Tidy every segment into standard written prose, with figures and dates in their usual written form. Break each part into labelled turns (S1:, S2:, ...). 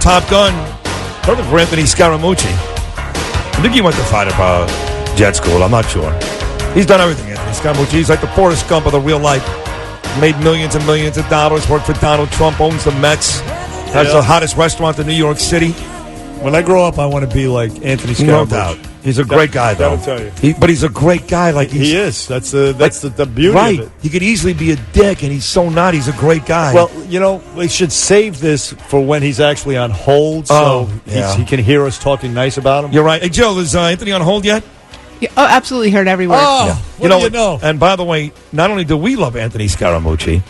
S1: Top Gun. Perfect for Anthony Scaramucci. I think he went to fighter jet school. I'm not sure. He's done everything, Anthony Scaramucci. He's like the Forrest Gump of the real life. Made millions and millions of dollars. Worked for Donald Trump. Owns the Mets. Has the hottest restaurant in New York City.
S2: When I grow up, I want to be like Anthony Scaramucci.
S1: No doubt. He's a great guy, though.
S2: I'll tell you.
S1: But he's a great guy. Like
S2: he is. That's the beauty
S1: right.
S2: of it.
S1: He could easily be a dick, and he's so not. He's a great guy.
S2: Well, we should save this for when he's actually on hold, so he can hear us talking nice about him.
S1: You're right. Hey, Jill, is Anthony on hold yet?
S3: Yeah, absolutely. Heard every word.
S2: Oh, what do you know?
S1: And by the way, not only do we love Anthony Scaramucci,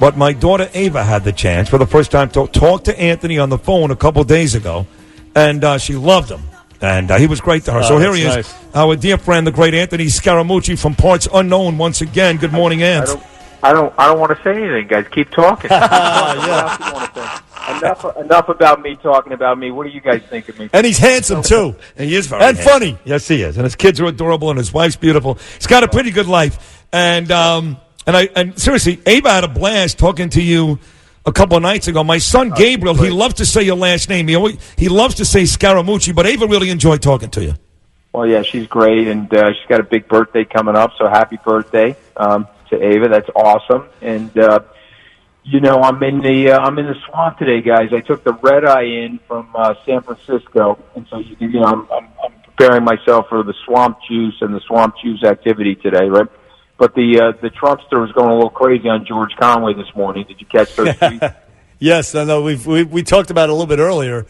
S1: but my daughter Ava had the chance for the first time to talk to Anthony on the phone a couple days ago, and she loved him. And he was great to her. So here he is,
S2: nice.
S1: Our dear friend, the great Anthony Scaramucci from Parts Unknown. Once again, good morning, Ant.
S4: I don't want to say anything, guys. Keep talking. Enough about me talking about me. What do you guys think of me?
S2: And he's handsome too.
S1: And he is very
S2: and
S1: handsome.
S2: funny.
S1: Yes, he is. And his kids are adorable, and his wife's beautiful. He's got a pretty good life. And seriously, Ava had a blast talking to you a couple of nights ago. My son Gabriel, he loves to say your last name. He loves to say Scaramucci, but Ava really enjoyed talking to you.
S4: Well, yeah, she's great, and she's got a big birthday coming up. So happy birthday to Ava. That's awesome. And I'm in the swamp today, guys. I took the red eye in from San Francisco, and so I'm preparing myself for the swamp juice and the swamp juice activity today, right? But the Trumpster was going a little crazy on George Conway this morning. Did you catch those tweets?
S2: Yes, I know. We talked about it a little bit earlier.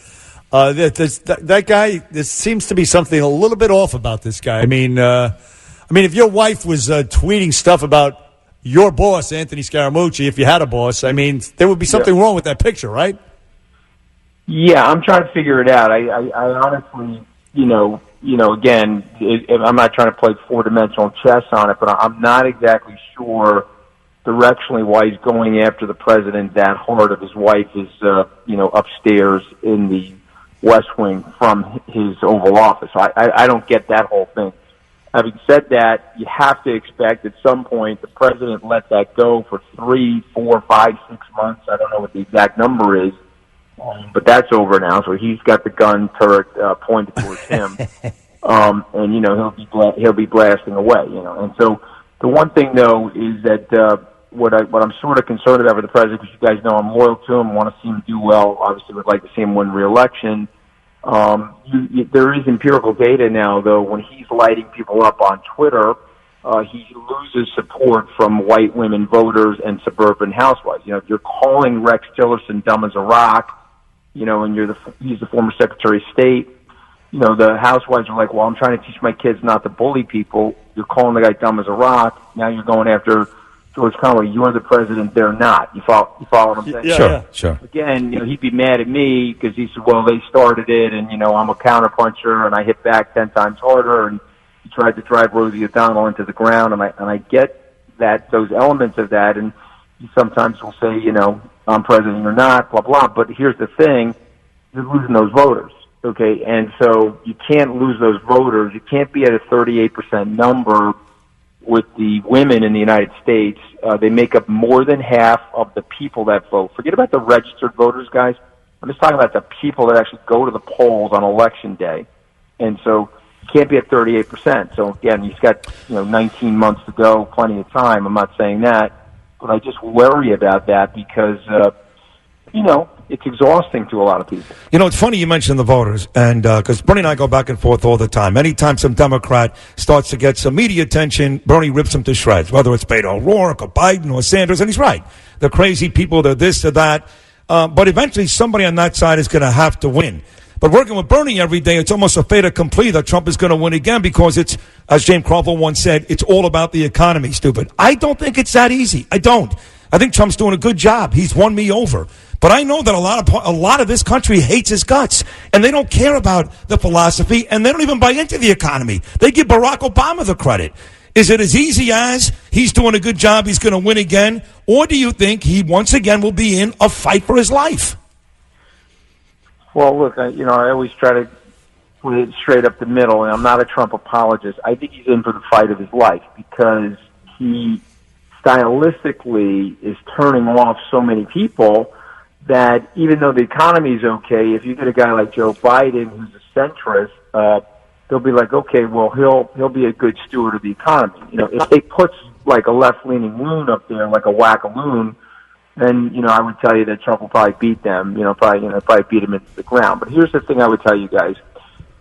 S2: That guy, there seems to be something a little bit off about this guy. I mean, if your wife was tweeting stuff about your boss, Anthony Scaramucci, if you had a boss, I mean, there would be something wrong with that picture, right?
S4: Yeah, I'm trying to figure it out. I honestly, again, I'm not trying to play four-dimensional chess on it, but I'm not exactly sure directionally why he's going after the president that hard if his wife is, upstairs in the West Wing from his Oval Office. I don't get that whole thing. Having said that, you have to expect at some point the president let that go for 3, 4, 5, 6 months. I don't know what the exact number is. But that's over now, so he's got the gun turret pointed towards him, and he'll be blasting away, And so the one thing though is that what I'm sort of concerned about with the president, because you guys know I'm loyal to him, want to see him do well. Obviously, would like to see him win re-election. There is empirical data now, though, when he's lighting people up on Twitter, he loses support from white women voters and suburban housewives. If you're calling Rex Tillerson dumb as a rock, and he's the former Secretary of State, the housewives are like, well, I'm trying to teach my kids not to bully people. You're calling the guy dumb as a rock. Now you're going after George Conway. You're the president. They're not. You follow what I'm saying?
S2: Yeah,
S1: sure.
S4: Again, he'd be mad at me because he said, well, they started it, and, I'm a counterpuncher, and I hit back 10 times harder, and he tried to drive Rosie O'Donnell into the ground, and I get that, those elements of that, and he sometimes will say, I'm president or not, blah, blah. But here's the thing, you're losing those voters, okay? And so you can't lose those voters. You can't be at a 38% number with the women in the United States. They make up more than half of the people that vote. Forget about the registered voters, guys. I'm just talking about the people that actually go to the polls on Election Day. And so you can't be at 38%. So, again, he's got 19 months to go, plenty of time. I'm not saying that. But I just worry about that because, it's exhausting to a lot of people.
S1: It's funny you mentioned the voters, and because Bernie and I go back and forth all the time. Anytime some Democrat starts to get some media attention, Bernie rips them to shreds, whether it's Beto O'Rourke or Biden or Sanders, and he's right. They're crazy people, they're this, they're that. But eventually somebody on that side is going to have to win. But working with Bernie every day, it's almost a fait accompli that Trump is going to win again because it's, as James Crawford once said, it's all about the economy, stupid. I don't think it's that easy. I don't. I think Trump's doing a good job. He's won me over. But I know that a lot of this country hates his guts, and they don't care about the philosophy, and they don't even buy into the economy. They give Barack Obama the credit. Is it as easy as he's doing a good job, he's going to win again, or do you think he once again will be in a fight for his life?
S4: Well, look, I always try to put it straight up the middle, and I'm not a Trump apologist. I think he's in for the fight of his life because he stylistically is turning off so many people that even though the economy is okay, if you get a guy like Joe Biden who's a centrist, they'll be like, okay, well, he'll be a good steward of the economy. If they put like a left-leaning loon up there, like a whack-a-loon, then, I would tell you that Trump will probably beat them, probably beat him into the ground. But here's the thing I would tell you guys.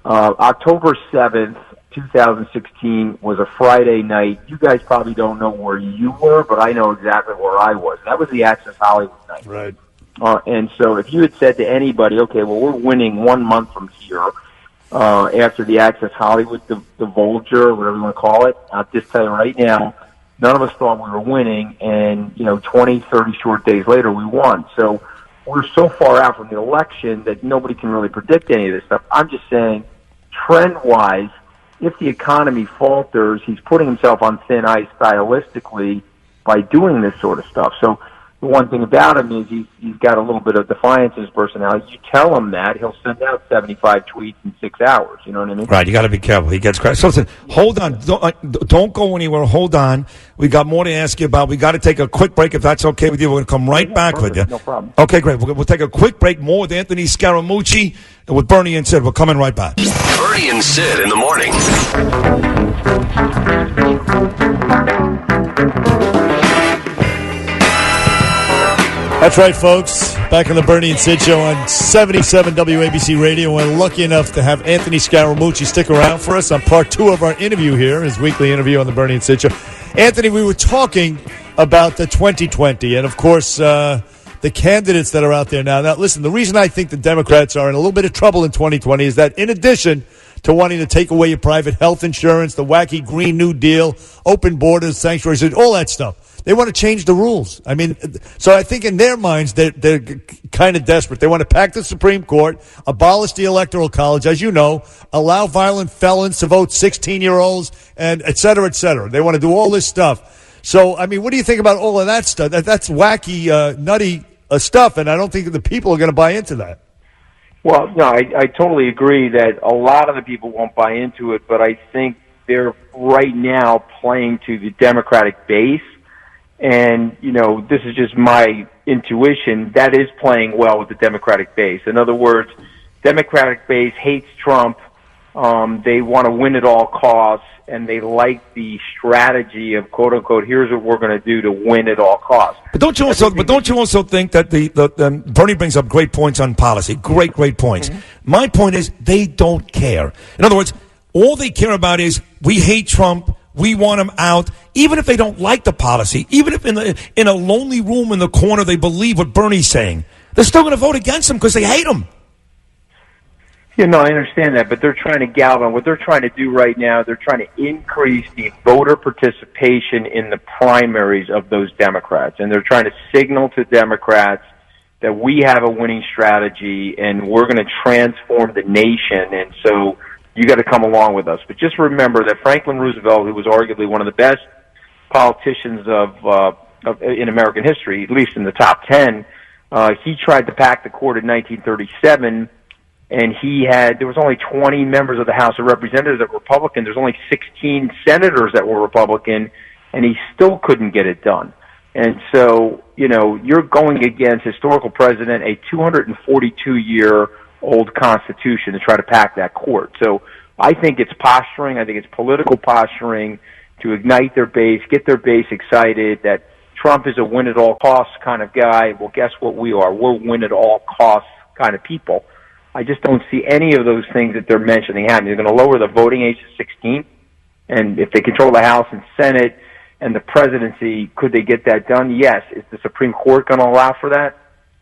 S4: October 7th, 2016 was a Friday night. You guys probably don't know where you were, but I know exactly where I was. That was the Access Hollywood night.
S2: Right.
S4: And so if you had said to anybody, okay, well, we're winning 1 month from here, after the Access Hollywood, the Vulture, whatever you want to call it, I'll just tell you right now, none of us thought we were winning, and, 20, 30 short days later, we won. So we're so far out from the election that nobody can really predict any of this stuff. I'm just saying, trend-wise, if the economy falters, he's putting himself on thin ice stylistically by doing this sort of stuff. So the one thing about him is he's got a little bit of defiance in his personality. You tell him that, he'll send out 75 tweets in 6 hours. You know what I mean?
S1: Right. You got to be careful. He gets crazy. So listen, hold on. Don't go anywhere. Hold on. We got more to ask you about. We got to take a quick break if that's okay with you. We're going to come right back
S4: perfect.
S1: with you.
S4: No problem.
S1: Okay, great. We'll take a quick break. More with Anthony Scaramucci and with Bernie and Sid. We're coming right back.
S5: Bernie and Sid in the morning.
S2: That's right, folks. Back on the Bernie and Sid Show on 77 WABC Radio. We're lucky enough to have Anthony Scaramucci stick around for us on part 2 of our interview here, his weekly interview on the Bernie and Sid Show. Anthony, we were talking about the 2020 and, of course, the candidates that are out there now. Now, listen, the reason I think the Democrats are in a little bit of trouble in 2020 is that in addition to wanting to take away your private health insurance, the wacky Green New Deal, open borders, sanctuaries, all that stuff, they want to change the rules. I mean, so I think in their minds, they're kind of desperate. They want to pack the Supreme Court, abolish the Electoral College, as you know, allow violent felons to vote 16-year-olds, and et cetera, et cetera. They want to do all this stuff. So, I mean, what do you think about all of that stuff? That's wacky, nutty stuff, and I don't think the people are going to buy into that.
S4: Well, no, I totally agree that a lot of the people won't buy into it, but I think they're right now playing to the Democratic base. And, this is just my intuition, that is playing well with the Democratic base. In other words, Democratic base hates Trump. They want to win at all costs, and they like the strategy of quote unquote, here's what we're going to do to win at all costs.
S1: But don't you also think that the Bernie brings up great points on policy, great points. Mm-hmm. My point is they don't care. In other words, all they care about is we hate Trump. We want him out, even if they don't like the policy, even if in a lonely room in the corner they believe what Bernie's saying. They're still going to vote against him because they hate him.
S4: I understand that, but they're trying to galvanize. What they're trying to do right now, they're trying to increase the voter participation in the primaries of those Democrats. And they're trying to signal to Democrats that we have a winning strategy and we're going to transform the nation. And so you got to come along with us. But just remember that Franklin Roosevelt, who was arguably one of the best politicians in American history, at least in the top 10, he tried to pack the court in 1937, and there was only 20 members of the House of Representatives that were Republican. There's only 16 senators that were Republican, and he still couldn't get it done. And so, you're going against historical president, a 242-year-old Constitution to try to pack that court. So I think it's posturing. I think it's political posturing to ignite their base, get their base excited that Trump is a win-at-all-costs kind of guy. Well, guess what we are? We're win-at-all-costs kind of people. I just don't see any of those things that they're mentioning happening. They're going to lower the voting age to 16, and if they control the House and Senate and the presidency, could they get that done? Yes. Is the Supreme Court going to allow for that?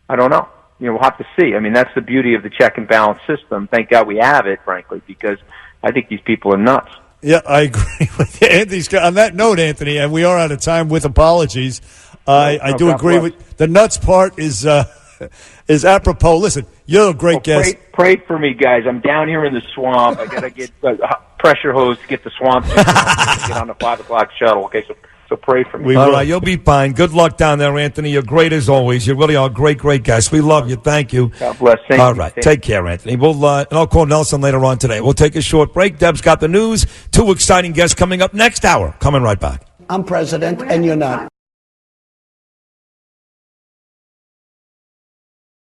S4: I don't know. We'll have to see. I mean, that's the beauty of the check and balance system. Thank God we have it, frankly, because I think these people are nuts.
S2: Yeah, I agree with you, Anthony. On that note, Anthony, and we are out of time with apologies. I do agree with the nuts part is apropos. Listen, you're a great guest.
S4: Pray for me, guys. I'm down here in the swamp. I got to get pressure hose to get the swamp to get on the 5 o'clock shuttle. Okay, so pray for me.
S1: All right, you'll be fine. Good luck down there, Anthony. You're great as always. You really are a great guest. We love you. Thank you.
S4: God bless.
S1: All right, take care, Anthony. And I'll call Nelson later on today. We'll take a short break. Deb's got the news. 2 exciting guests coming up next hour. Coming right back.
S6: I'm president, and you're not.